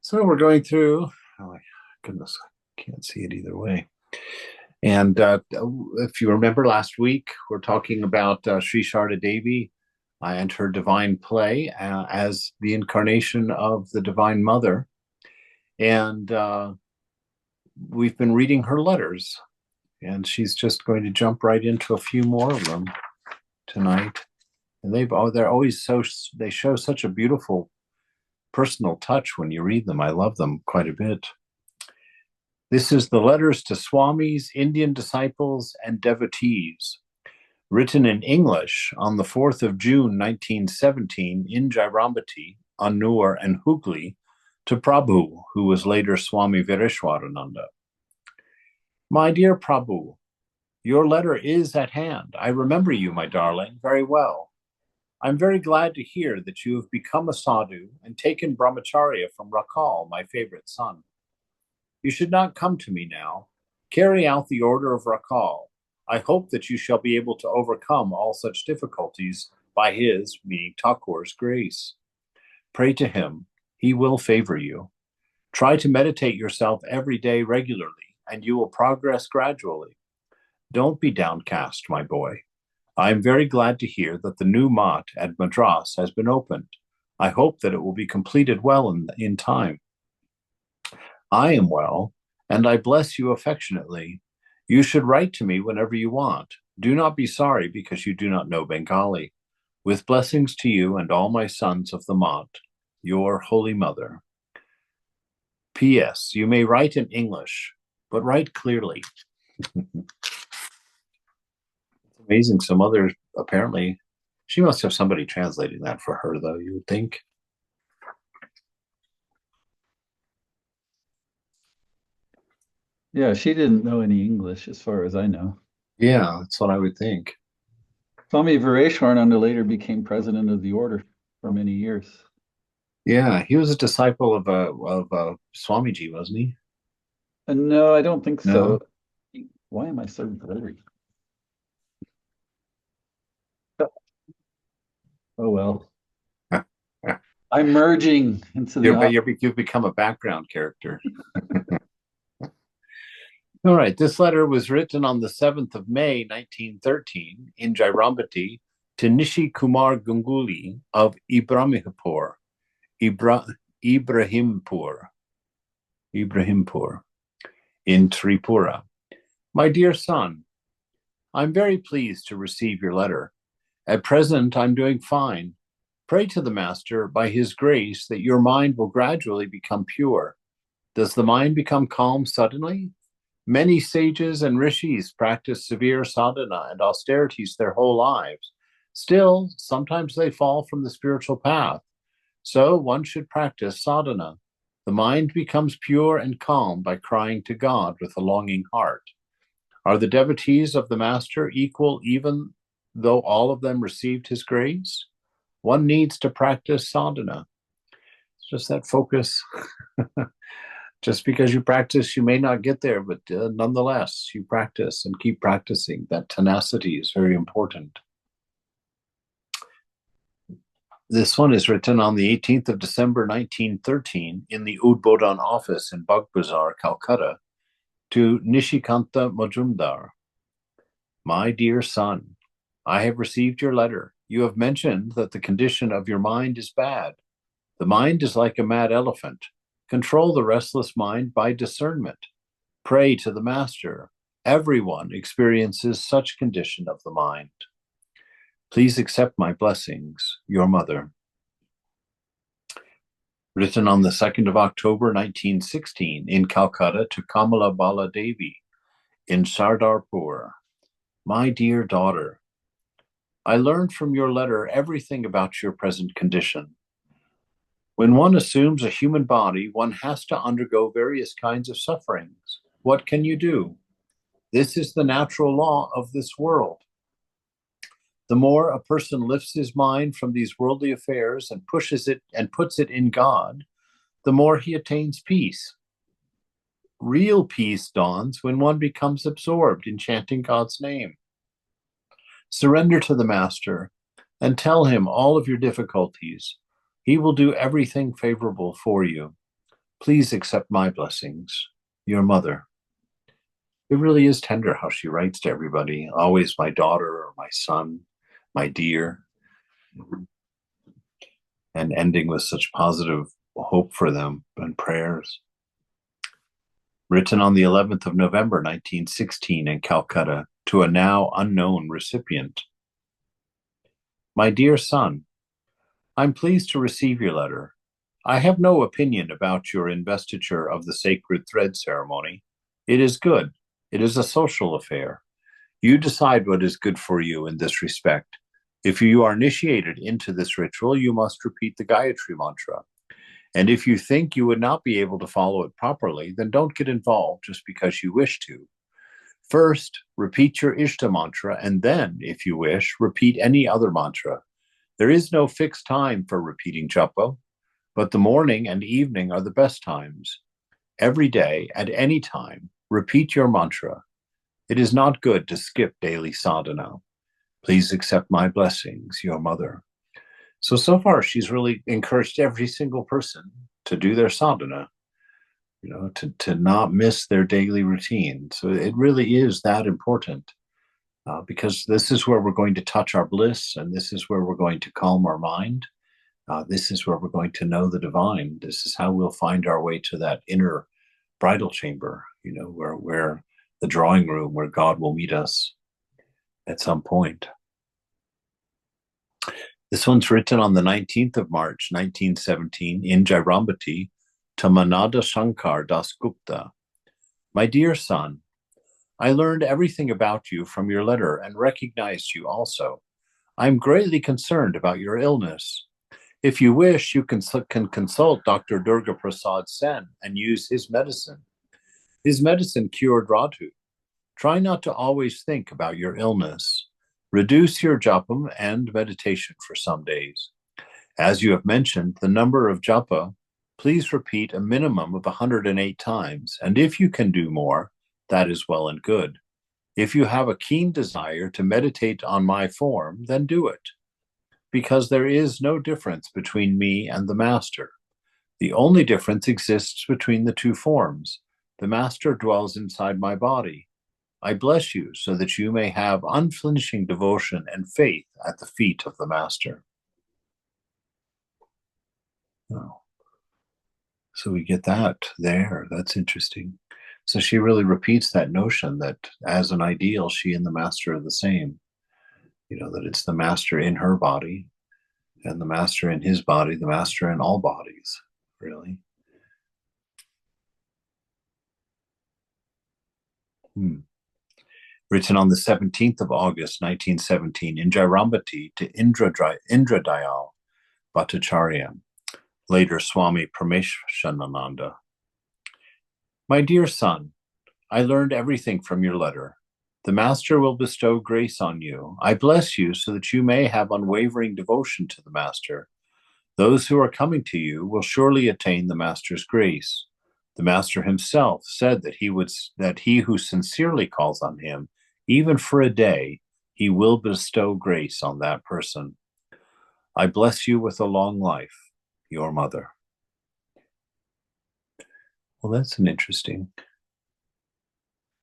So we're going through, oh my goodness, I can't see it either way. And if you remember last week, we're talking about Sri Sarada Devi and her divine play as the incarnation of the Divine Mother. And we've been reading her letters, and she's just going to jump right into a few more of them tonight. And they're always they show such a beautiful personal touch when you read them. I love them quite a bit. This is the letters to Swamis, Indian disciples, and devotees, written in English on the 4th of June, 1917, in Jairambati, Annur, and Hooghly, to Prabhu, who was later Swami Vireshwarananda. My dear Prabhu, your letter is at hand. I remember you, my darling, very well. I'm very glad to hear that you have become a sadhu and taken brahmacharya from Rakal, my favorite son. You should not come to me now. Carry out the order of Rakal. I hope that you shall be able to overcome all such difficulties by his, meaning Thakur's, grace. Pray to him. He will favor you. Try to meditate yourself every day regularly, and you will progress gradually. Don't be downcast, my boy. I am very glad to hear that the new Mat at Madras has been opened. I hope that it will be completed well in time. I am well, and I bless you affectionately. You should write to me whenever you want. Do not be sorry because you do not know Bengali. With blessings to you and all my sons of the Mat, your Holy Mother. P.S. You may write in English, but write clearly. It's amazing. Some others, apparently, she must have somebody translating that for her, though, you would think. Yeah, she didn't know any English as far as I know. Yeah, that's what I would think. Swami Vireshwarananda later became president of the order for many years. Yeah, he was a disciple of Swamiji, wasn't he? No, I don't think No. so. Why am I so blurry? Oh well. I'm merging into the You've become a background character. All right, this letter was written on the 7th of May, 1913, in Jairambati to Nishi Kumar Ganguli of Ibrahimpur, Ibrahimpur, Ibrahimpur in Tripura. My dear son, I'm very pleased to receive your letter. At present, I'm doing fine. Pray to the Master by his grace that your mind will gradually become pure. Does the mind become calm suddenly? Many sages and rishis practice severe sadhana and austerities their whole lives. Still, sometimes they fall from the spiritual path. So one should practice sadhana. The mind becomes pure and calm by crying to God with a longing heart. Are the devotees of the Master equal even though all of them received his grace? One needs to practice sadhana. It's just that focus. Just because you practice, you may not get there, but nonetheless, you practice and keep practicing. That tenacity is very important. This one is written on the 18th of December, 1913, in the Udbodhan office in Baghbazar, Calcutta, to Nishikanta Majumdar. My dear son, I have received your letter. You have mentioned that the condition of your mind is bad. The mind is like a mad elephant. Control the restless mind by discernment. Pray to the Master. Everyone experiences such condition of the mind. Please accept my blessings, your mother. Written on the 2nd of October, 1916, in Calcutta to Kamala Bala Devi, in Sardarpur. My dear daughter, I learned from your letter everything about your present condition. When one assumes a human body, one has to undergo various kinds of sufferings. What can you do? This is the natural law of this world. The more a person lifts his mind from these worldly affairs and pushes it and puts it in God, the more he attains peace. Real peace dawns when one becomes absorbed in chanting God's name. Surrender to the Master and tell him all of your difficulties. He will do everything favorable for you. Please accept my blessings, your mother. It really is tender how she writes to everybody, always my daughter or my son, my dear, and ending with such positive hope for them and prayers. Written on the 11th of November, 1916, in Calcutta, to a now unknown recipient. My dear son, I'm pleased to receive your letter. I have no opinion about your investiture of the sacred thread ceremony. It is good. It is a social affair. You decide what is good for you in this respect. If you are initiated into this ritual, you must repeat the Gayatri mantra. And if you think you would not be able to follow it properly, then don't get involved just because you wish to. First, repeat your Ishta mantra, and then, if you wish, repeat any other mantra. There is no fixed time for repeating japa, but the morning and evening are the best times. Every day, at any time, repeat your mantra. It is not good to skip daily sadhana. Please accept my blessings, your mother. So far, she's really encouraged every single person to do their sadhana, to not miss their daily routine. So it really is that important, because this is where we're going to touch our bliss, and this is where we're going to calm our mind. This is where we're going to know the divine. This is how we'll find our way to that inner bridal chamber, where the drawing room where God will meet us at some point. This one's written on the 19th of March, 1917, in Jairambati, to Manada Shankar Dasgupta. My dear son, I learned everything about you from your letter and recognized you also. I am greatly concerned about your illness. If you wish, you can consult Dr. Durga Prasad Sen and use his medicine. His medicine cured Radhu. Try not to always think about your illness. Reduce your japam and meditation for some days. As you have mentioned, the number of japa, please repeat a minimum of 108 times, and if you can do more, that is well and good. If you have a keen desire to meditate on my form, then do it, because there is no difference between me and the master. The only difference exists between the two forms. The master dwells inside my body. I bless you so that you may have unflinching devotion and faith at the feet of the master. Oh. So we get that there. That's interesting. So she really repeats that notion that as an ideal, she and the master are the same. That it's the master in her body and the master in his body, the master in all bodies, really. Written on the 17th of August, 1917, in Jairambati to Indradayal Bhattacharya, later Swami Parameshanananda. My dear son, I learned everything from your letter. The Master will bestow grace on you. I bless you so that you may have unwavering devotion to the Master. Those who are coming to you will surely attain the Master's grace. The Master himself said that he who sincerely calls on him, even for a day, he will bestow grace on that person. I bless you with a long life, your mother. Well, that's an interesting.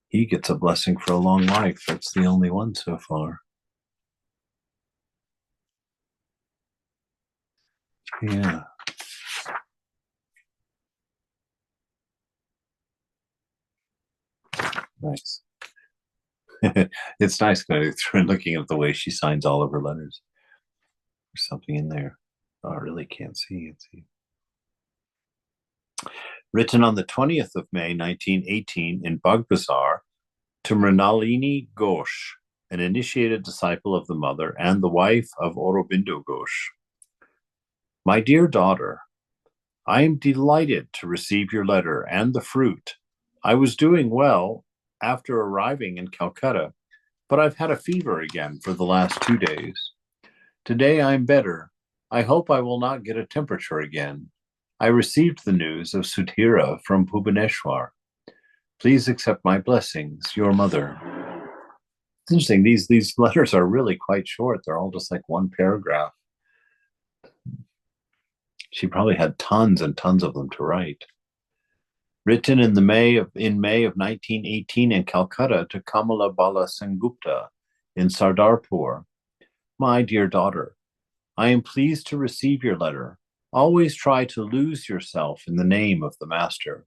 He gets a blessing for a long life. That's the only one so far. Yeah. Nice. It's nice looking at the way she signs all of her letters. There's something in there. Oh, I really can't see. Let's see. Written on the 20th of May, 1918, in Bagbazar, to Mrinalini Ghosh, an initiated disciple of the mother and the wife of Aurobindo Ghosh. My dear daughter, I am delighted to receive your letter and the fruit. I was doing well after arriving in Calcutta, but I've had a fever again for the last 2 days. Today I'm better. I hope I will not get a temperature again. I received the news of Sudhira from Bhubaneswar. Please accept my blessings, your mother. It's interesting. These letters are really quite short. They're all just like one paragraph. She probably had tons and tons of them to write. Written in May of 1918 in Calcutta to Kamala Bala Sengupta in Sardarpur. My dear daughter, I am pleased to receive your letter. Always try to lose yourself in the name of the Master.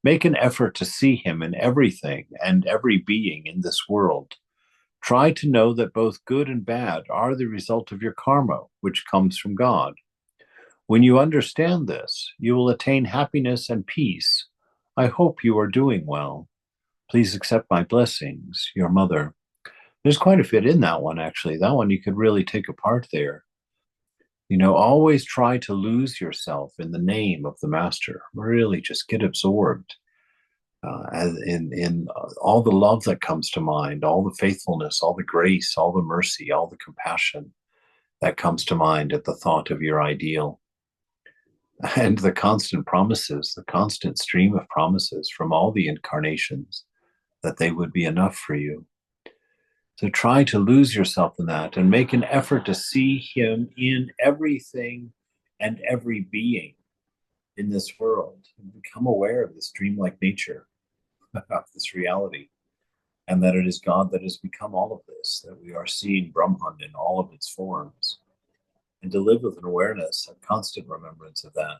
Make an effort to see him in everything and every being in this world. Try to know that both good and bad are the result of your karma, which comes from God. When you understand this, you will attain happiness and peace. I hope you are doing well. Please accept my blessings, your mother. There's quite a bit in that one, actually. That one you could really take apart there. Always try to lose yourself in the name of the Master. Really just get absorbed in all the love that comes to mind, all the faithfulness, all the grace, all the mercy, all the compassion that comes to mind at the thought of your ideal. And the constant promises, the constant stream of promises from all the incarnations that they would be enough for you. So try to lose yourself in that and make an effort to see him in everything and every being in this world and become aware of this dreamlike nature of this reality, and that it is God that has become all of this, that we are seeing Brahman in all of its forms, and to live with an awareness, a constant remembrance of that.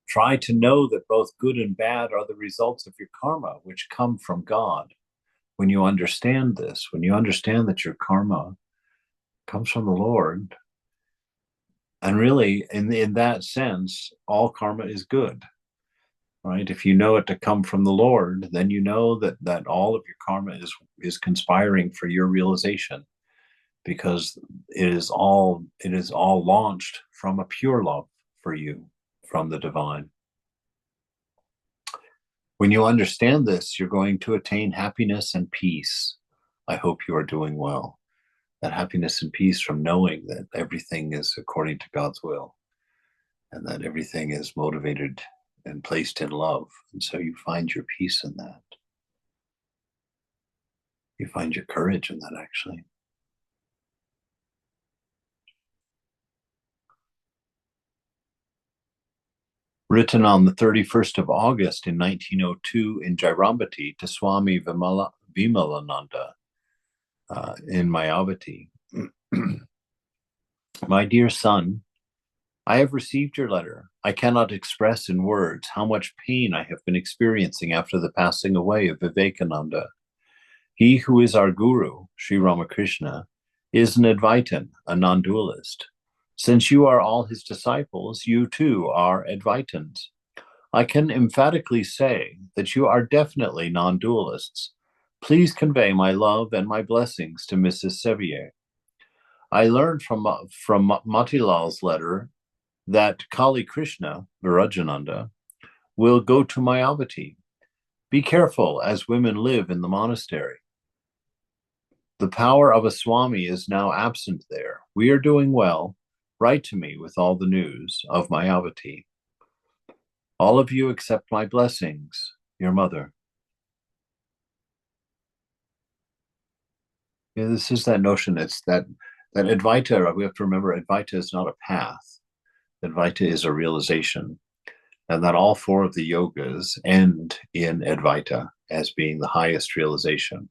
Try to know that both good and bad are the results of your karma, which come from God. When you understand this, when you understand that your karma comes from the Lord, and really, in that sense, all karma is good, right? If you know it to come from the Lord, then you know that all of your karma is conspiring for your realization, because it is all launched from a pure love for you from the divine. When you understand this, you're going to attain happiness and peace. I hope you are doing well. That happiness and peace from knowing that everything is according to God's will, and that everything is motivated and placed in love. And so you find your peace in that. You find your courage in that, actually. Written on the 31st of August in 1902 in Jairambati to Swami Vimalananda in Mayavati. My dear son, I have received your letter. I cannot express in words how much pain I have been experiencing after the passing away of Vivekananda. He who is our guru, Sri Ramakrishna, is an Advaitin, a non-dualist. Since you are all his disciples, you too are Advaitins. I can emphatically say that you are definitely non-dualists. Please convey my love and my blessings to Mrs. Sevier. I learned from Matilal's letter that Kali Krishna, Virajananda, will go to Mayavati. Be careful as women live in the monastery. The power of a Swami is now absent there. We are doing well. Write to me with all the news of Mayavati. All of you accept my blessings, your mother. Yeah, this is that notion. It's that Advaita, we have to remember Advaita is not a path. Advaita is a realization. And that all four of the yogas end in Advaita as being the highest realization.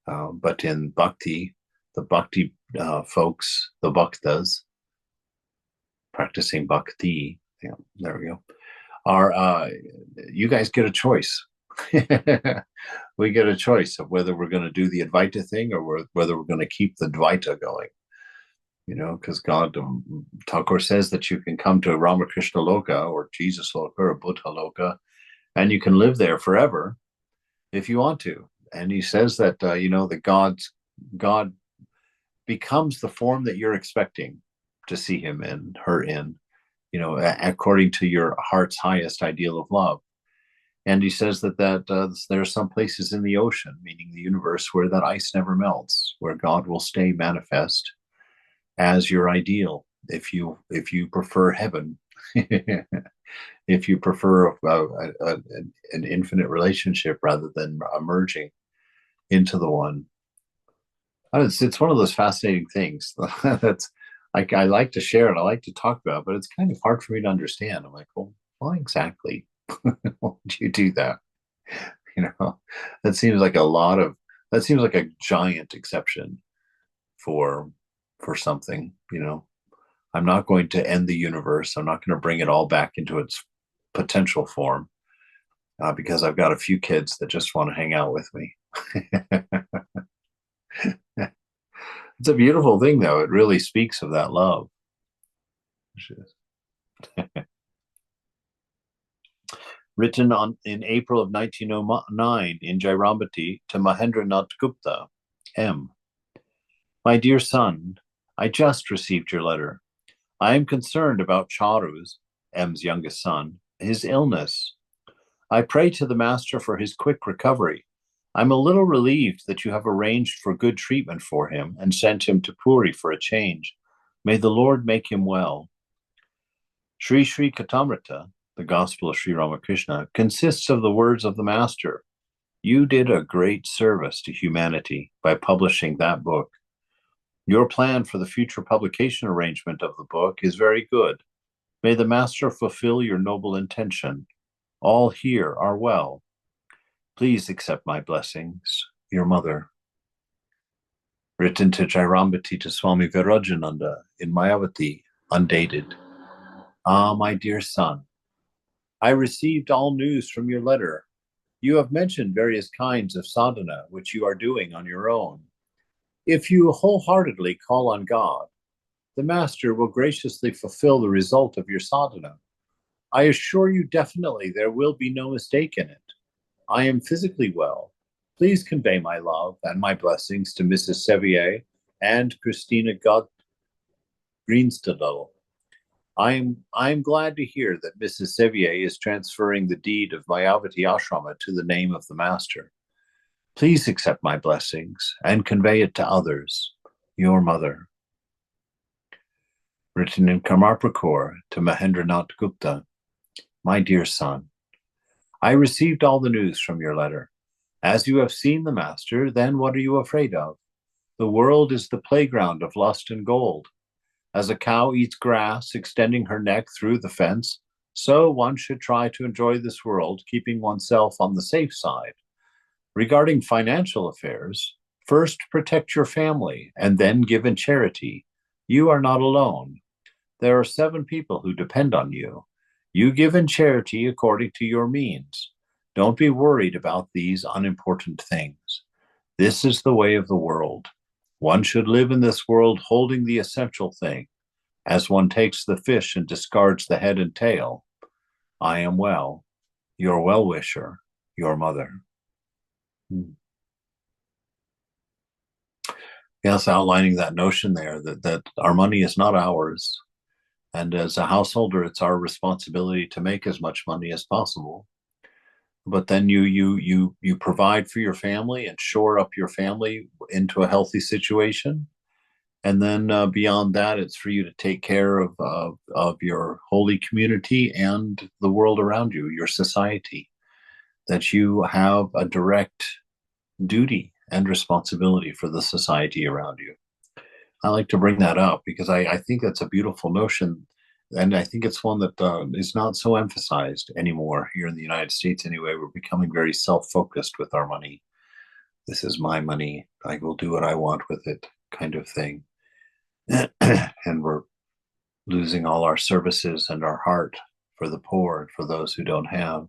But in bhakti, the bhakti folks, the bhaktas, practicing bhakti, yeah, there we go, are you guys get a choice. We get a choice of whether we're going to do the Advaita thing or whether we're going to keep the Dvaita going. Because God, Thakur says that you can come to Ramakrishna Loka or Jesus Loka or Buddha Loka, and you can live there forever if you want to. And he says that, that God becomes the form that you're expecting to see him in, her in, according to your heart's highest ideal of love. And he says that there are some places in the ocean, meaning the universe, where that ice never melts, where God will stay manifest as your ideal, if you prefer heaven, if you prefer an infinite relationship rather than emerging into the one. It's one of those fascinating things that's I like to share and I like to talk about, but it's kind of hard for me to understand. I'm like, well, why exactly? Why would you do that? You know, that seems like a lot of that seems like a giant exception for something, you know. I'm not going to end the universe. I'm not going to bring it all back into its potential form because I've got a few kids that just want to hang out with me. It's a beautiful thing, though. It really speaks of that love. Written on in April of 1909 in Jairambati to Mahendranath Gupta, M. My dear son, I just received your letter. I am concerned about Charu's, M's youngest son, his illness. I pray to the master for his quick recovery. I'm a little relieved that you have arranged for good treatment for him and sent him to Puri for a change. May the Lord make him well. Sri Sri Katamrita, the Gospel of Sri Ramakrishna, consists of the words of the master. You did a great service to humanity by publishing that book. Your plan for the future publication arrangement of the book is very good. May the master fulfill your noble intention. All here are well. Please accept my blessings, your mother. Written to Jairambati to Swami Virajananda in Mayavati, undated. Ah, my dear son, I received all news from your letter. You have mentioned various kinds of sadhana which you are doing on your own. If you wholeheartedly call on God, the Master will graciously fulfill the result of your sadhana. I assure you definitely there will be no mistake in it. I am physically well. Please convey my love and my blessings to Mrs. Sevier and Christina Greenstadel. I am glad to hear that Mrs. Sevier is transferring the deed of Mayavati Ashrama to the name of the Master. Please accept my blessings and convey it to others. Your mother. Written in Kamarprakor to Mahendranath Gupta. My dear son, I received all the news from your letter. As you have seen the Master, then what are you afraid of? The world is the playground of lust and gold. As a cow eats grass, extending her neck through the fence, so one should try to enjoy this world, keeping oneself on the safe side. Regarding financial affairs, first protect your family and then give in charity. You are not alone. There are 7 people who depend on you. You give in charity according to your means. Don't be worried about these unimportant things. This is the way of the world. One should live in this world holding the essential thing, as one takes the fish and discards the head and tail. I am well. Your well-wisher, your mother. Yes, outlining that notion there that our money is not ours. And as a householder, it's our responsibility to make as much money as possible. But then you provide for your family and shore up your family into a healthy situation. And then beyond that, it's for you to take care of your holy community and the world around you, your society, that you have a direct duty and responsibility for the society around you. I like to bring that up because I think that's a beautiful notion. And I think it's one that is not so emphasized anymore here in the United States anyway. We're becoming very self-focused with our money. This is my money. I will do what I want with it, kind of thing. And we're losing all our services and our heart for the poor and for those who don't have.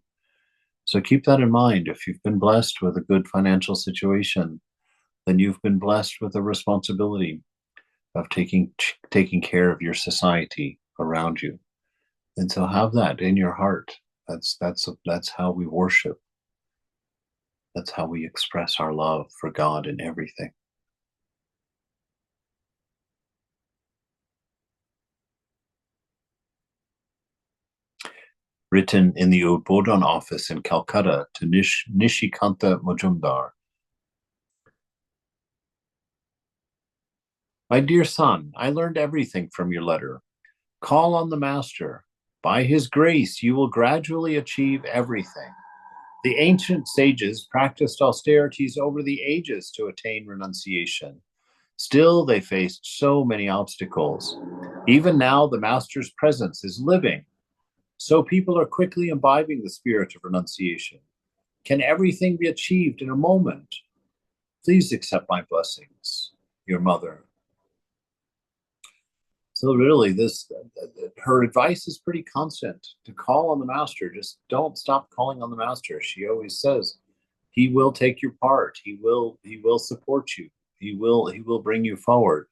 So keep that in mind. If you've been blessed with a good financial situation, then you've been blessed with a responsibility of taking care of your society around you. And so have that in your heart. That's how we worship. That's how we express our love for God in everything. Written in the Udbodhan office in Calcutta to Nishikanta Majumdar. My dear son, I learned everything from your letter. Call on the Master. By his grace, you will gradually achieve everything. The ancient sages practiced austerities over the ages to attain renunciation. Still, they faced so many obstacles. Even now, the Master's presence is living. So people are quickly imbibing the spirit of renunciation. Can everything be achieved in a moment? Please accept my blessings, your mother. So really, her advice is pretty constant to call on the master. Just don't stop calling on the master. She always says, he will take your part. He will support you. He will bring you forward.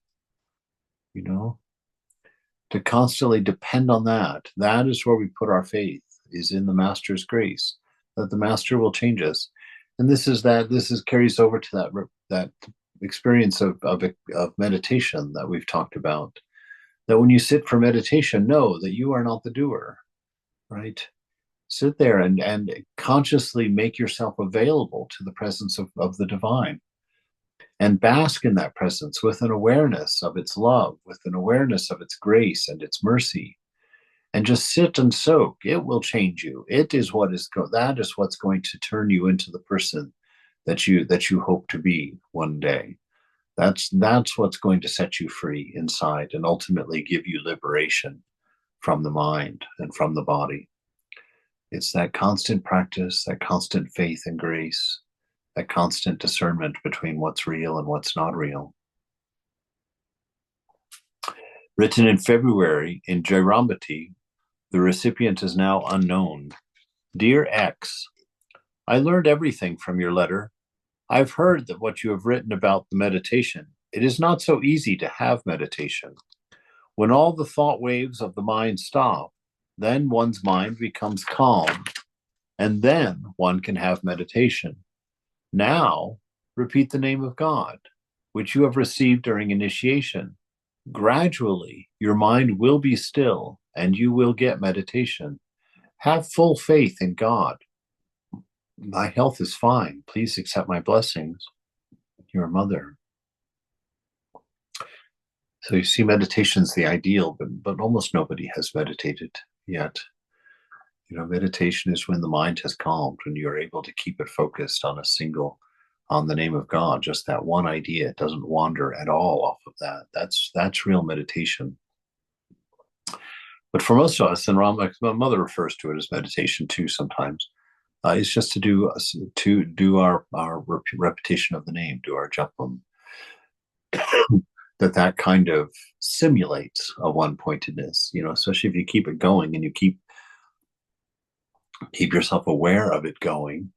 You know, to constantly depend on that. That is where we put our faith, is in the master's grace, that the master will change us. And this is carries over to that experience of meditation that we've talked about. That when you sit for meditation, know that you are not the doer, right? Sit there and consciously make yourself available to the presence of the divine, and bask in that presence with an awareness of its love, with an awareness of its grace and its mercy, and just sit and soak. It will change you. That is what's going to turn you into the person that you hope to be one day. That's what's going to set you free inside and ultimately give you liberation from the mind and from the body. It's that constant practice, that constant faith and grace, that constant discernment between what's real and what's not real. Written in February in Jairambati, the recipient is now unknown. Dear X, I learned everything from your letter. I've heard that what you have written about the meditation. It is not so easy to have meditation. When all the thought waves of the mind stop, then one's mind becomes calm, and then one can have meditation. Now, repeat the name of God, which you have received during initiation. Gradually, your mind will be still, and you will get meditation. Have full faith in God. My health is fine. Please accept my blessings, your mother. So you see, meditation's the ideal, but almost nobody has meditated yet. Meditation is when the mind has calmed, when you're able to keep it focused on the name of God, just that one idea. It doesn't wander at all off of that. That's real meditation. But for most of us, and my mother refers to it as meditation too sometimes, it's just to do our repetition of the name, do our japam. that kind of simulates a one-pointedness, especially if you keep it going and you keep yourself aware of it going,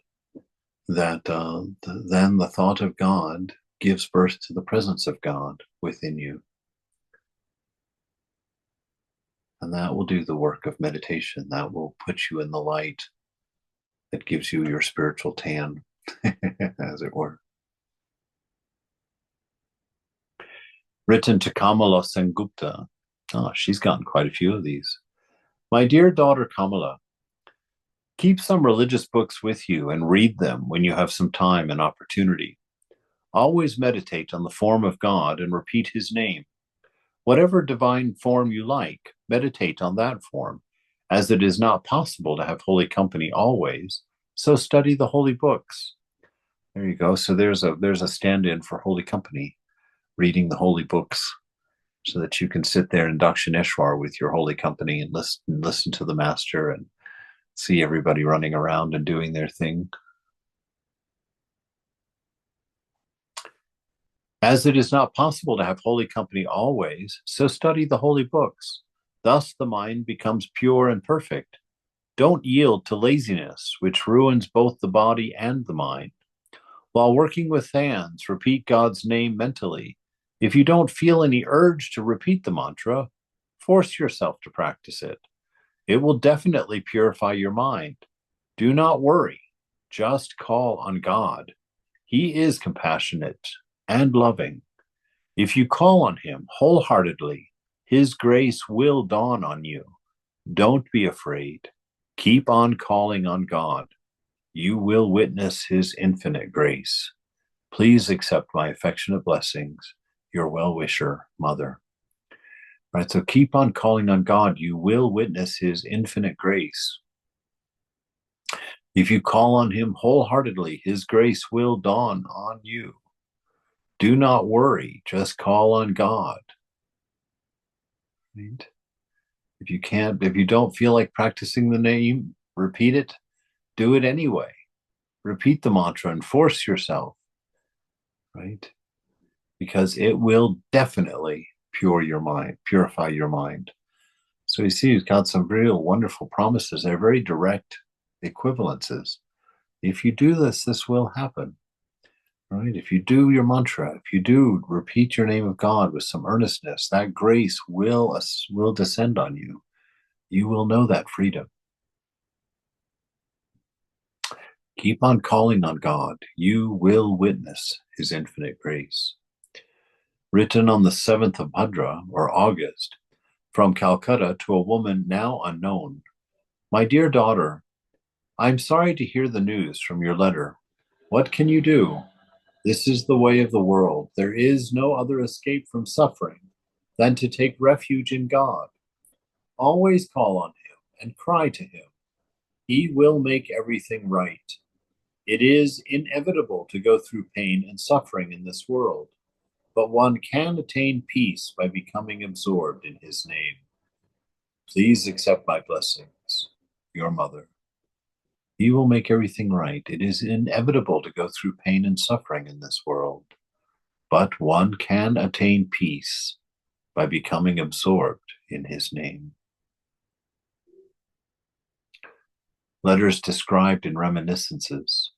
that then the thought of God gives birth to the presence of God within you. And that will do the work of meditation. That will put you in the light that gives you your spiritual tan, as it were. Written to Kamala Sengupta. She's gotten quite a few of these. My dear daughter Kamala, keep some religious books with you and read them when you have some time and opportunity. Always meditate on the form of God and repeat his name. Whatever divine form you like, meditate on that form, as it is not possible to have holy company always, so study the holy books. There you go. So there's a stand-in for holy company, reading the holy books, so that you can sit there in Dakshineshwar with your holy company and listen to the master and see everybody running around and doing their thing. As it is not possible to have holy company always, so study the holy books. Thus the mind becomes pure and perfect. Don't yield to laziness, which ruins both the body and the mind. While working with hands, repeat God's name mentally. If you don't feel any urge to repeat the mantra, force yourself to practice it. It will definitely purify your mind. Do not worry. Just call on God. He is compassionate and loving. If you call on him wholeheartedly, his grace will dawn on you. Don't be afraid. Keep on calling on God. You will witness his infinite grace. Please accept my affectionate blessings, your well-wisher, mother. Right, so keep on calling on God. You will witness his infinite grace. If you call on him wholeheartedly, his grace will dawn on you. Do not worry, just call on God. Right? If you don't feel like practicing the name, repeat it, do it anyway. Repeat the mantra and force yourself, right? Because it will definitely purify your mind. So you see, he's got some real wonderful promises. They're very direct equivalences. If you do this, this will happen, right? If you do your mantra, if you do repeat your name of God with some earnestness, that grace will descend on you. You will know that freedom. Keep on calling on God. You will witness his infinite grace. Written on the 7th of Bhadra, or August, from Calcutta to a woman now unknown. My dear daughter, I'm sorry to hear the news from your letter. What can you do? This is the way of the world. There is no other escape from suffering than to take refuge in God. Always call on him and cry to him. He will make everything right. It is inevitable to go through pain and suffering in this world, but one can attain peace by becoming absorbed in his name. Please accept my blessings, your mother. He will make everything right. It is inevitable to go through pain and suffering in this world, but one can attain peace by becoming absorbed in his name. Letters described in reminiscences.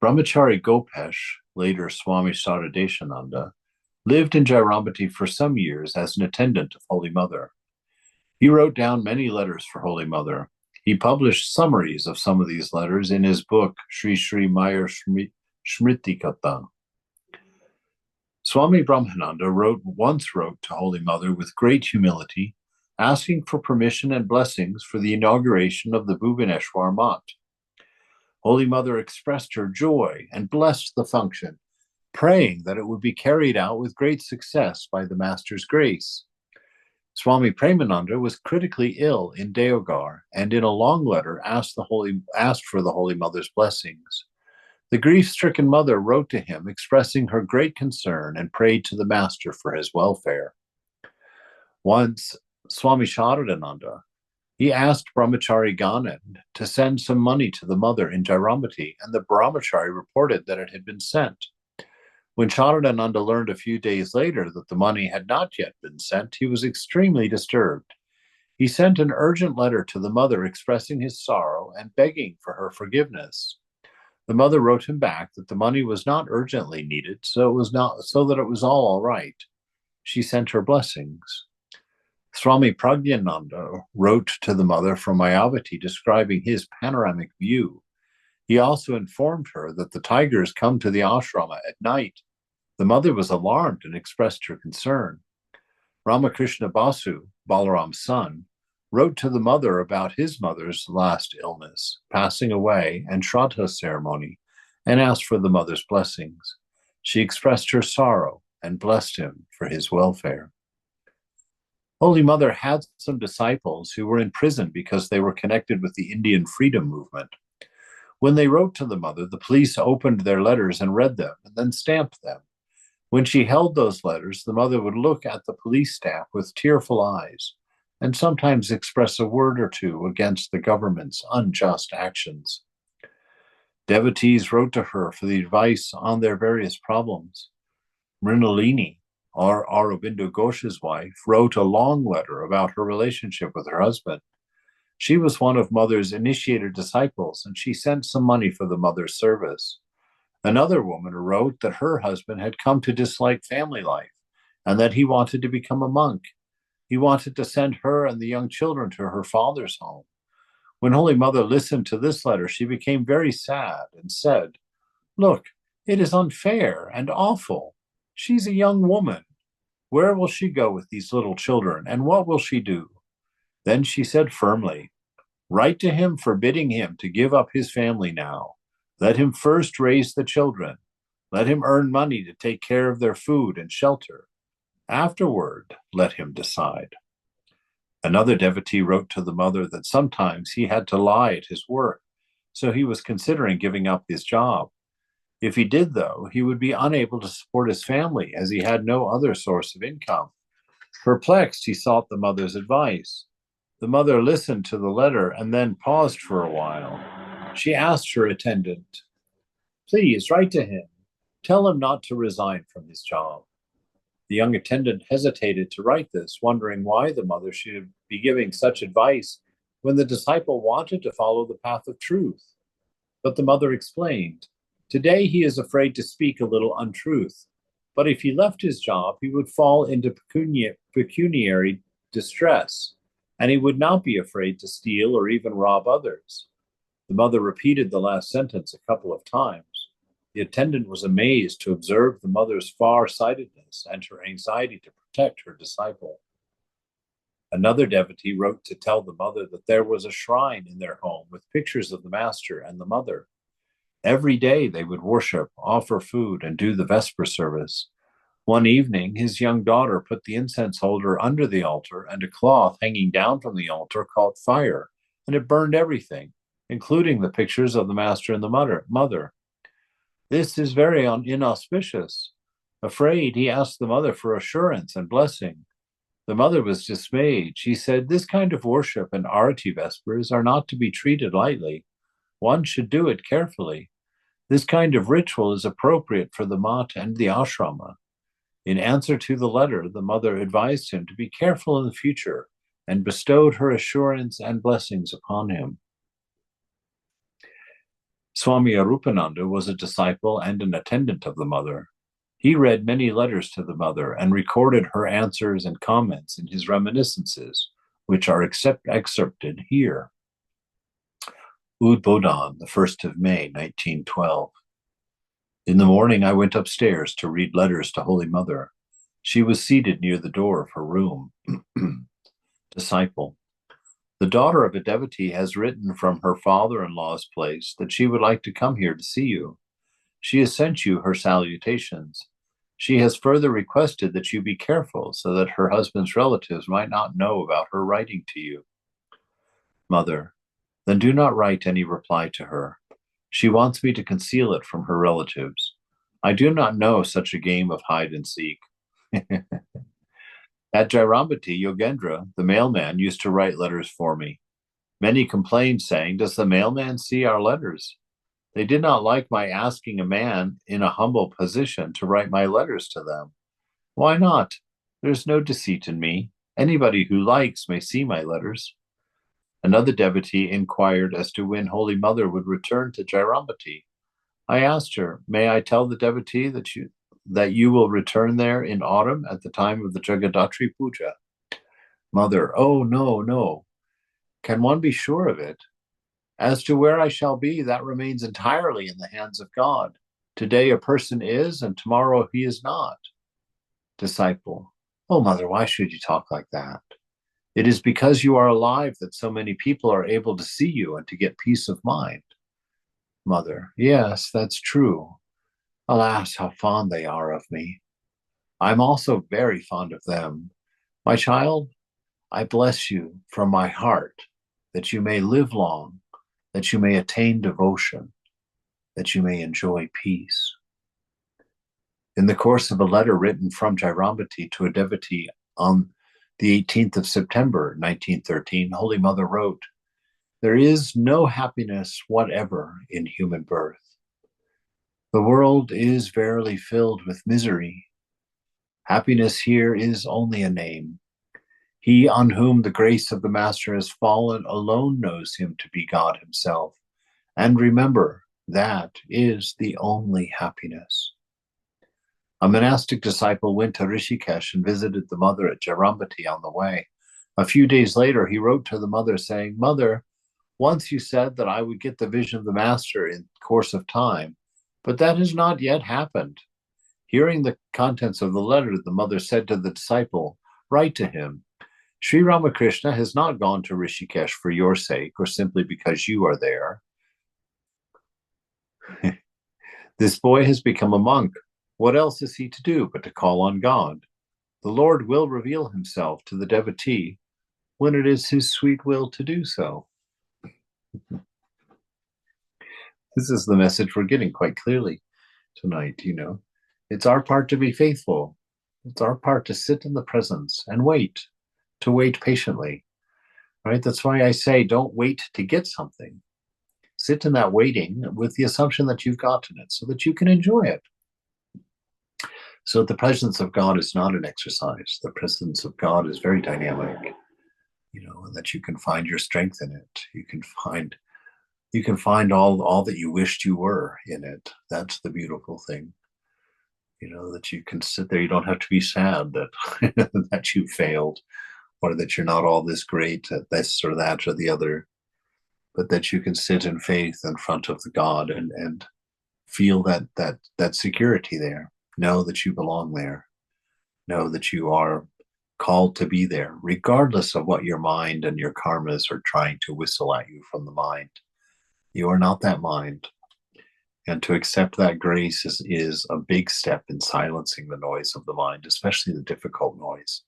Brahmachari Gopesh, later Swami Saradeshananda, lived in Jairambati for some years as an attendant of Holy Mother. He wrote down many letters for Holy Mother. He published summaries of some of these letters in his book, Sri Sri Mayur Smritikatha. Swami Brahmananda once wrote to Holy Mother with great humility, asking for permission and blessings for the inauguration of the Bhubaneswar Mat. Holy Mother expressed her joy and blessed the function, praying that it would be carried out with great success by the Master's grace. Swami Premananda was critically ill in Deogar, and in a long letter asked for the Holy Mother's blessings. The grief-stricken mother wrote to him, expressing her great concern, and prayed to the Master for his welfare. Once, Swami Sharadananda, he asked Brahmachari Ganand to send some money to the mother in Jairambati, and the Brahmachari reported that it had been sent. When Sharadananda learned a few days later that the money had not yet been sent, he was extremely disturbed. He sent an urgent letter to the mother expressing his sorrow and begging for her forgiveness. The mother wrote him back that the money was not urgently needed, so that it was all right. She sent her blessings. Swami Pragyananda wrote to the mother from Mayavati describing his panoramic view. He also informed her that the tigers come to the ashrama at night. The mother was alarmed and expressed her concern. Ramakrishna Basu, Balaram's son, wrote to the mother about his mother's last illness, passing away, and Shraddha ceremony, and asked for the mother's blessings. She expressed her sorrow and blessed him for his welfare. Holy Mother had some disciples who were in prison because they were connected with the Indian freedom movement. When they wrote to the mother, the police opened their letters and read them, and then stamped them. When she held those letters, the mother would look at the police staff with tearful eyes, and sometimes express a word or two against the government's unjust actions. Devotees wrote to her for the advice on their various problems. Mrinalini, or Aurobindo Ghosh's wife, wrote a long letter about her relationship with her husband. She was one of Mother's initiated disciples, and she sent some money for the Mother's service. Another woman wrote that her husband had come to dislike family life and that he wanted to become a monk. He wanted to send her and the young children to her father's home. When Holy Mother listened to this letter, she became very sad and said, "Look, it is unfair and awful. She's a young woman. Where will she go with these little children, and what will she do?" Then she said firmly, "Write to him forbidding him to give up his family now. Let him first raise the children. Let him earn money to take care of their food and shelter. Afterward, let him decide." Another devotee wrote to the mother that sometimes he had to lie at his work, so he was considering giving up his job. If he did, though, he would be unable to support his family as he had no other source of income. Perplexed, he sought the mother's advice. The mother listened to the letter and then paused for a while. She asked her attendant, "Please write to him. Tell him not to resign from his job." The young attendant hesitated to write this, wondering why the mother should be giving such advice when the disciple wanted to follow the path of truth. But the mother explained, "Today he is afraid to speak a little untruth, but if he left his job, he would fall into pecuniary distress, and he would not be afraid to steal or even rob others." The mother repeated the last sentence a couple of times. The attendant was amazed to observe the mother's far-sightedness and her anxiety to protect her disciple. Another devotee wrote to tell the mother that there was a shrine in their home with pictures of the master and the mother. Every day they would worship, offer food, and do the Vesper service. One evening, his young daughter put the incense holder under the altar, and a cloth hanging down from the altar caught fire, and it burned everything, including the pictures of the master and the mother. This is very inauspicious. Afraid, he asked the mother for assurance and blessing. The mother was dismayed. She said, "This kind of worship and arati vespers are not to be treated lightly. One should do it carefully. This kind of ritual is appropriate for the mat and the ashrama." In answer to the letter, the mother advised him to be careful in the future and bestowed her assurance and blessings upon him. Swami Arupananda was a disciple and an attendant of the mother. He read many letters to the mother and recorded her answers and comments in his reminiscences, which are excerpted here. Udbodhan, the 1st of May, 1912. In the morning, I went upstairs to read letters to Holy Mother. She was seated near the door of her room. Disciple. The daughter of a devotee has written from her father-in-law's place that she would like to come here to see you. She has sent you her salutations. She has further requested that you be careful so that her husband's relatives might not know about her writing to you. Mother. Then do not write any reply to her. She wants me to conceal it from her relatives. I do not know such a game of hide and seek. At Jairambati, Yogendra, the mailman, used to write letters for me. Many complained, saying, "Does the mailman see our letters?" They did not like my asking a man in a humble position to write my letters to them. Why not? There's no deceit in me. Anybody who likes may see my letters. Another devotee inquired as to when Holy Mother would return to Jairambati. I asked her, "May I tell the devotee that you will return there in autumn at the time of the Jagadatri Puja?" Mother, "Oh, no, no. Can one be sure of it? As to where I shall be, that remains entirely in the hands of God. Today a person is, and tomorrow he is not." Disciple, "Oh, Mother, why should you talk like that? It is because you are alive that so many people are able to see you and to get peace of mind." Mother, "Yes, that's true. Alas, how fond they are of me. I'm also very fond of them. My child, I bless you from my heart that you may live long, that you may attain devotion, that you may enjoy peace." In the course of a letter written from Jairambati to a devotee on the 18th of September, 1913, Holy Mother wrote, "There is no happiness whatever in human birth. The world is verily filled with misery. Happiness here is only a name. He on whom the grace of the Master has fallen alone knows him to be God himself. And remember, that is the only happiness." A monastic disciple went to Rishikesh and visited the mother at Jairambati on the way. A few days later, he wrote to the mother saying, "Mother, once you said that I would get the vision of the Master in course of time, but that has not yet happened." Hearing the contents of the letter, the mother said to the disciple, "Write to him. Sri Ramakrishna has not gone to Rishikesh for your sake or simply because you are there. This boy has become a monk. What else is he to do but to call on God? The Lord will reveal himself to the devotee when it is his sweet will to do so." This is the message we're getting quite clearly tonight, It's our part to be faithful. It's our part to sit in the presence and wait, to wait patiently, right? That's why I say don't wait to get something. Sit in that waiting with the assumption that you've gotten it so that you can enjoy it. So the presence of God is not an exercise. The presence of God is very dynamic, and that you can find your strength in it. You can find all that you wished you were in it. That's the beautiful thing. That you can sit there. You don't have to be sad that that you failed or that you're not all this great at this or that or the other, but that you can sit in faith in front of the God and feel that security there. Know that you belong there. Know that you are called to be there, regardless of what your mind and your karmas are trying to whistle at you from the mind. You are not that mind. And to accept that grace is a big step in silencing the noise of the mind, especially the difficult noise,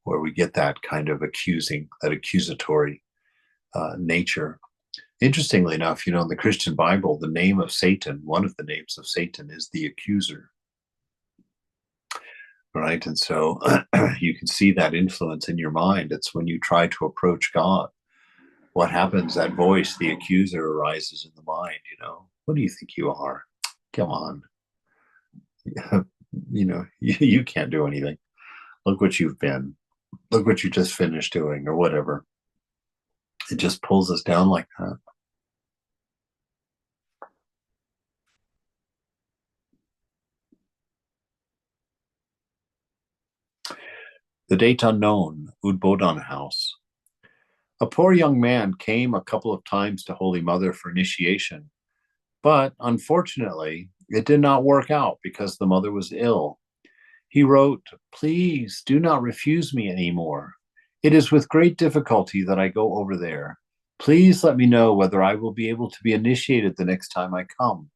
where we get that kind of accusatory nature. Interestingly enough, in the Christian Bible, the name of Satan, one of the names of Satan is the accuser, right? And so you can see that influence in your mind. It's when you try to approach God. What happens? That voice, the accuser, arises in the mind. What do you think you are? Come on. You can't do anything. Look what you've been. Look what you just finished doing, or whatever. It just pulls us down like that. The date unknown, Udbodhan House. A poor young man came a couple of times to Holy Mother for initiation, but unfortunately, it did not work out because the mother was ill. He wrote, "Please do not refuse me anymore. It is with great difficulty that I go over there. Please let me know whether I will be able to be initiated the next time I come."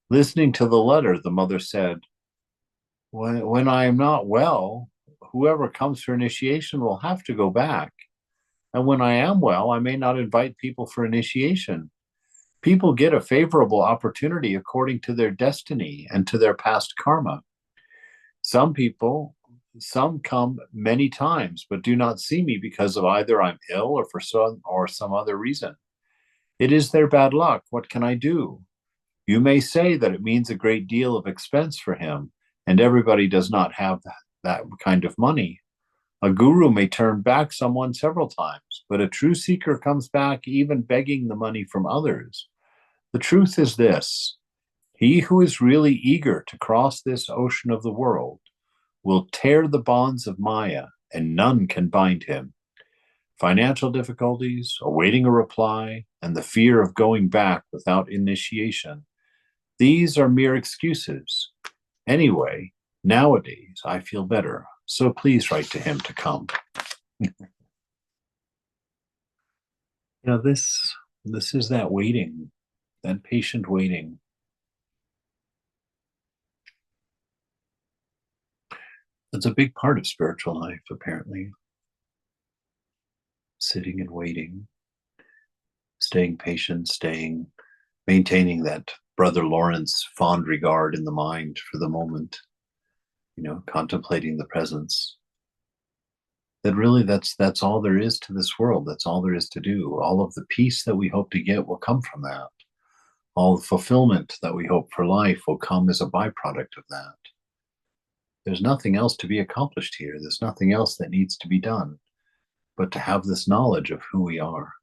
Listening to the letter, the mother said, when I am not well, whoever comes for initiation will have to go back. And when I am well, I may not invite people for initiation. People get a favorable opportunity according to their destiny and to their past karma. Some come many times, but do not see me because of either I'm ill or some other reason. It is their bad luck. What can I do? You may say that it means a great deal of expense for him, and everybody does not have that kind of money. A guru may turn back someone several times, but a true seeker comes back even begging the money from others. The truth is this: he who is really eager to cross this ocean of the world will tear the bonds of Maya, and none can bind him. Financial difficulties, awaiting a reply, and the fear of going back without initiation, these are mere excuses. Anyway, nowadays I feel better, so please write to him to come. This is that waiting, that patient waiting. It's a big part of spiritual life, apparently. Sitting and waiting, staying patient, maintaining that Brother Lawrence fond regard in the mind for the moment, contemplating the presence. That really that's all there is to this world. That's all there is to do. All of the peace that we hope to get will come from that. All the fulfillment that we hope for life will come as a byproduct of that. There's nothing else to be accomplished here. There's nothing else that needs to be done but to have this knowledge of who we are,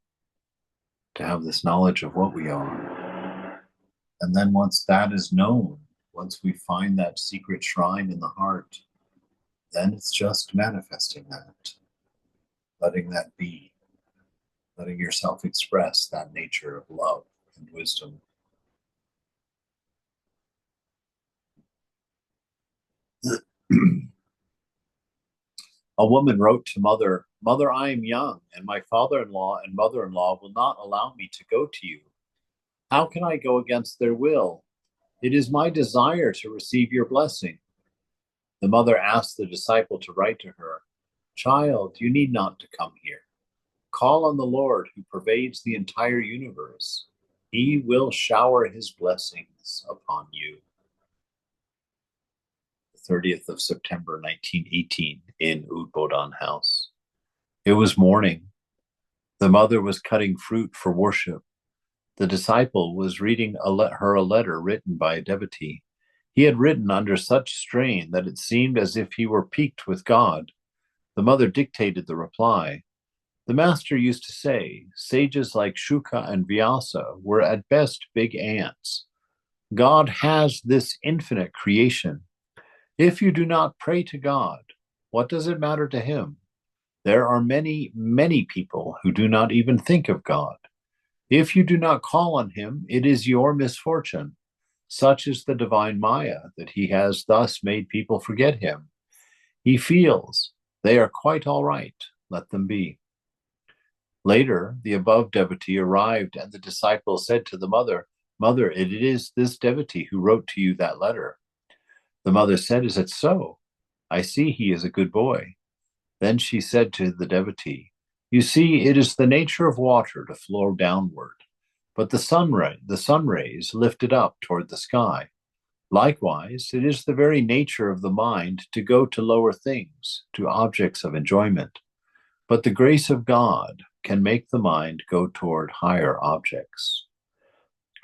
to have this knowledge of what we are. And then once that is known, once we find that secret shrine in the heart, then it's just manifesting that, letting that be, letting yourself express that nature of love and wisdom. A woman wrote to Mother, "Mother, I am young, and my father-in-law and mother-in-law will not allow me to go to you. How can I go against their will? It is my desire to receive your blessing." The mother asked the disciple to write to her, "Child, you need not to come here. Call on the Lord who pervades the entire universe. He will shower his blessings upon you." 30th of September 1918 in Udbodan House. It was morning. The mother was cutting fruit for worship. The disciple was reading her a letter written by a devotee. He had written under such strain that it seemed as if he were piqued with God. The mother dictated the reply. The master used to say, sages like Shuka and Vyasa were at best big ants. God has this infinite creation. If you do not pray to God, what does it matter to him? There are many, many people who do not even think of God. If you do not call on him, it is your misfortune. Such is the divine Maya that he has thus made people forget him. He feels they are quite all right. Let them be. Later, the above devotee arrived, and the disciple said to the mother, Mother, it is this devotee who wrote to you that letter. The mother said, Is it so? I see he is a good boy. Then she said to the devotee, You see, it is the nature of water to flow downward, but the sun rays lift it up toward the sky. Likewise, it is the very nature of the mind to go to lower things, to objects of enjoyment. But the grace of God can make the mind go toward higher objects.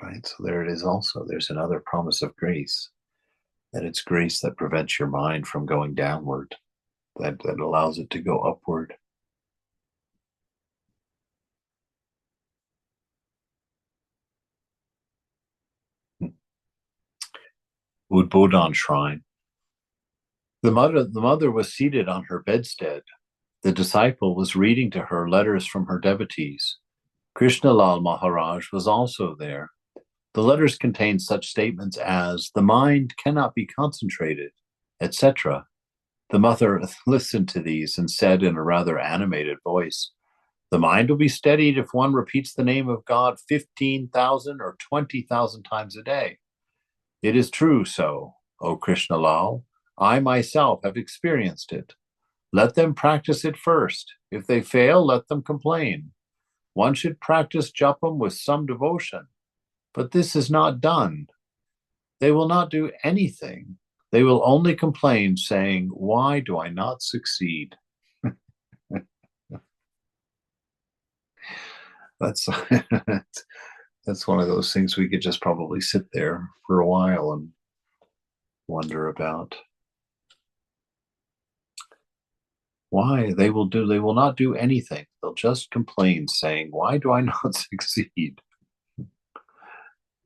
Right? So there it is also. There's another promise of grace, that it's grace that prevents your mind from going downward, that allows it to go upward. Udbodhan Shrine. The mother was seated on her bedstead. The disciple was reading to her letters from her devotees. Krishnalal Maharaj was also there. The letters contained such statements as, the mind cannot be concentrated, etc. The mother listened to these and said in a rather animated voice, the mind will be steadied if one repeats the name of God 15,000 or 20,000 times a day. It is true so, O Krishnalal. I myself have experienced it. Let them practice it first. If they fail, let them complain. One should practice japam with some devotion, but this is not done. They will not do anything. They will only complain, saying, Why do I not succeed? That's that's one of those things we could just probably sit there for a while and wonder about. Why they will not do anything. They'll just complain, saying, Why do I not succeed?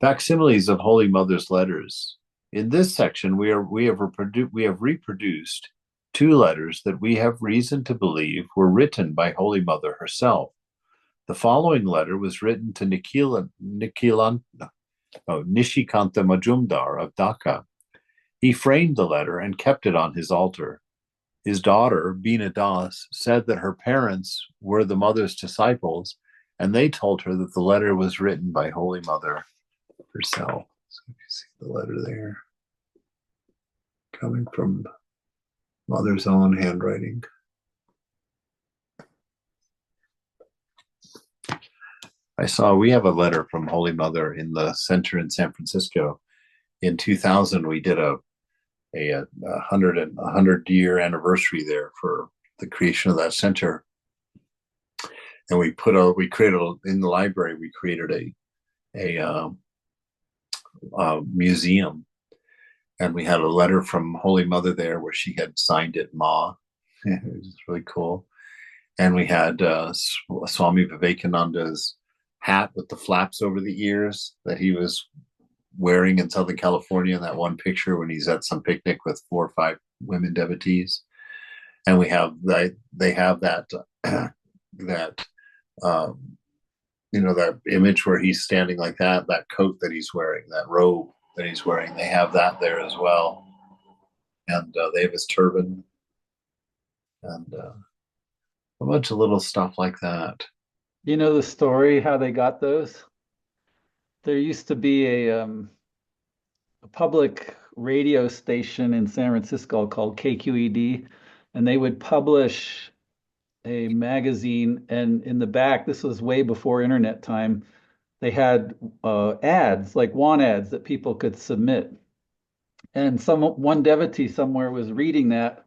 Facsimiles of Holy Mother's letters. In this section, we have reproduced two letters that we have reason to believe were written by Holy Mother herself. The following letter was written to Nishikanta Majumdar of Dhaka. He framed the letter and kept it on his altar. His daughter, Beena Das, said that her parents were the mother's disciples, and they told her that the letter was written by Holy Mother herself. So you see the letter there, coming from Mother's own handwriting. I saw we have a letter from Holy Mother in the center in San Francisco. In 2000, we did a 100-year anniversary there for the creation of that center, and we created in the library. We created a museum, and we had a letter from Holy Mother there where she had signed it Ma. It was really cool. And we had Swami Vivekananda's hat with the flaps over the ears that he was wearing in Southern California in that one picture when he's at some picnic with 4 or 5 women devotees. And we have they have that that that image where he's standing like that coat that he's wearing, that robe that he's wearing. They have that there as well, and they have his turban and a bunch of little stuff like that. You know the story how they got those? There used to be a public radio station in San Francisco called KQED, and they would publish a magazine. And in the back, this was way before internet time, they had ads, like want ads that people could submit. And one devotee somewhere was reading that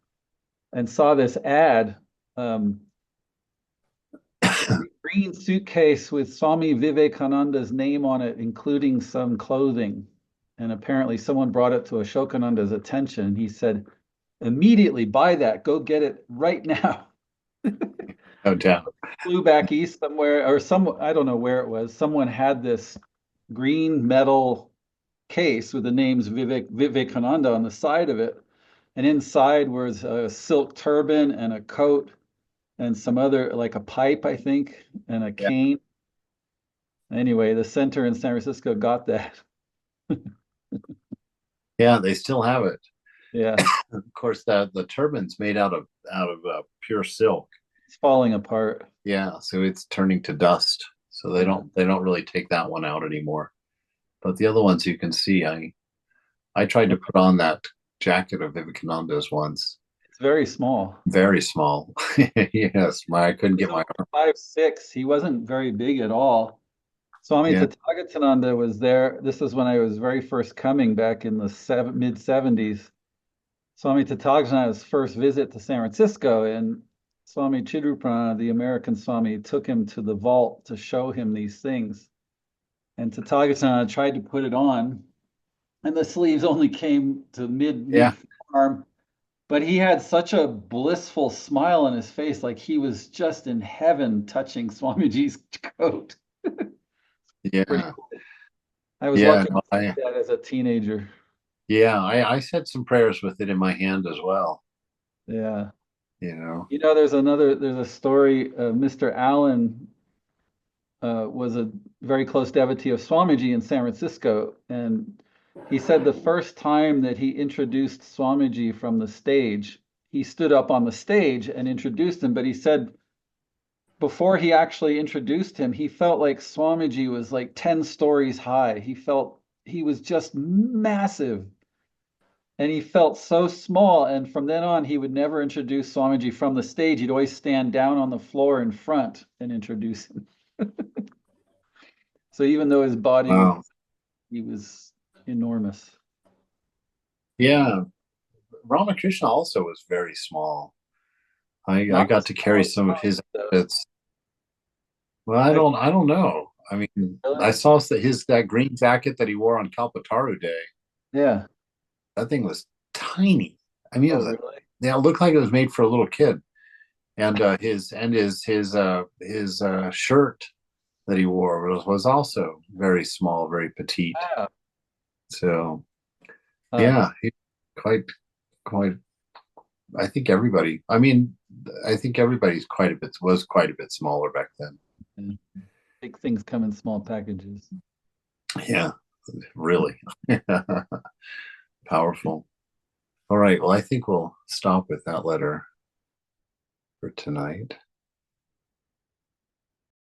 and saw this ad, um, green suitcase with Swami Vivekananda's name on it, including some clothing. And apparently someone brought it to Ashokananda's attention. He said, immediately buy that, go get it right now. No doubt. Flew back east somewhere, or some, I don't know where it was. Someone had this green metal case with the names Vivekananda on the side of it. And inside was a silk turban and a coat and some other, like a pipe, I think, and a Yeah. cane. Anyway, the center in San Francisco got that. Yeah, they still have it. Yeah, Of course, the turban's made out of pure silk. it's falling apart. Yeah, so it's turning to dust. So they Yeah, don't really take that one out anymore. But the other ones you can see, I tried to put on that jacket of Vivekananda's once. it's very small. Very small. Yes, I couldn't He's get only my arm. 5'6". He wasn't very big at all. Swami Yeah, Tathagatananda was there. This is when I was very first coming back in the mid 70s. Swami Tathagatananda's first visit to San Francisco, and Swami Chidrupananda, the American Swami, took him to the vault to show him these things. And Tathagatananda tried to put it on, and the sleeves only came to mid yeah. forearm. But he had such a blissful smile on his face, like he was just in heaven touching Swamiji's coat. Pretty Yeah. cool. I was Yeah, lucky to no, see that as a teenager. I said some prayers with it in my hand as well, Yeah. you know. There's a story. Mr. Allen was a very close devotee of Swamiji in San Francisco. And he said the first time that he introduced Swamiji from the stage, he stood up on the stage and introduced him. But he said before he actually introduced him, he felt like Swamiji was like 10 stories high. He felt he was just massive. And he felt so small. And from then on, he would never introduce Swamiji from the stage. He'd always stand down on the floor in front and introduce him. So even though his body was, Wow. he was enormous. Yeah, Ramakrishna also was very small. I Not got as to tall carry as some of Swami, his though. outfits. Well, I I don't know. I mean, I really? saw that green jacket that he wore on Kalpataru Day. Yeah. That thing was tiny. I mean, Oh, really? it looked like it was made for a little kid. And his shirt that he wore was also very small, very petite. Wow. So Uh, yeah, he quite quite. I think everybody. I mean, I think everybody's quite a bit smaller back then. yeah. Big things come in small packages. Yeah, really powerful. All right. Well, I think we'll stop with that letter for tonight.